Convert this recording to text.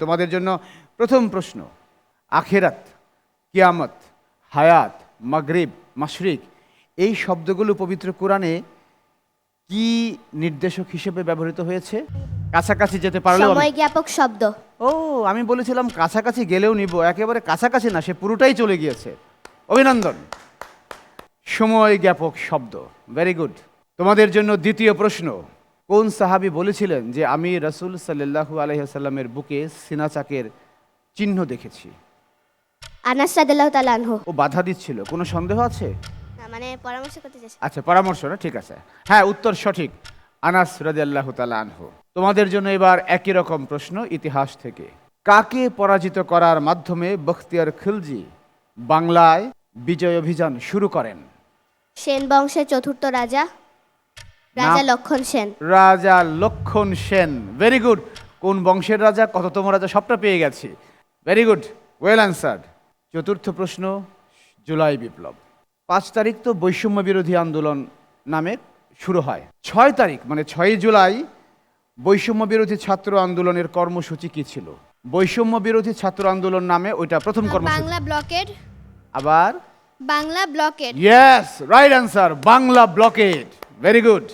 তোমাদের জন্য প্রথম প্রশ্ন, আখেরাত, কিয়ামত, হায়াত, মাগরিব, মাশরিক এই শব্দগুলো পবিত্র কোরআনে কি নির্দেশক হিসেবে ব্যবহৃত হয়েছে? কাছাকাছি যেতে পারলেও সময় জ্ঞাপক শব্দ। ও আমি বলেছিলাম কাছাকাছি গেলেও নিব, একেবারে কাছাকাছি না, সে পুরোটাই চলে গিয়েছে। অভিনন্দন। সময় জ্ঞাপক শব্দ, ভেরি গুড। তোমাদের জন্য দ্বিতীয় প্রশ্ন, কোন সাহাবী বলেছিলেন যে আমি রাসূল সাল্লাল্লাহু আলাইহি ওয়াসাল্লামের বুকে সিনাচাকের চিহ্ন দেখেছি? আনাস রাদিয়াল্লাহু তাআলা আনহু। ও বাধা দিচ্ছিল, কোনো সন্দেহ আছে? না, মানে পরামর্শ করতে চাইছি। আচ্ছা, পরামর্শ না, ঠিক আছে। হ্যাঁ, উত্তর সঠিক, আনাস রাদিয়াল্লাহু তাআলা আনহু। তোমাদের জন্য এবার একই রকম প্রশ্ন ইতিহাস থেকে। কাকে পরাজিত করার মাধ্যমে বখতিয়ার খিলজি বাংলায় বিজয় অভিযান শুরু করেন? সেন বংশের চতুর্থ রাজা রাজা লক্ষণ সেন। রাজা লক্ষণ সেন, ভেরি গুড। কোন বংশের রাজা, কততম রাজা, সবটা পেয়ে গেছি। Very good, well answered. চতুর্থ প্রশ্ন, জুলাই বিপ্লব। 5 তারিখ তো বৈষম্য বিরোধী আন্দোলন নামে শুরু হয়। 6 তারিখ মানে 6 জুলাই বৈষম্য বিরোধী ছাত্র আন্দোলনের কর্মসূচি কি ছিল? বৈষম্য বিরোধী ছাত্র আন্দোলন নামে ওইটা প্রথম কর্মসূচি। বাংলা ব্লকেড। আবার Bangla blocked. Yes, right answer, Bangla blocked, very good.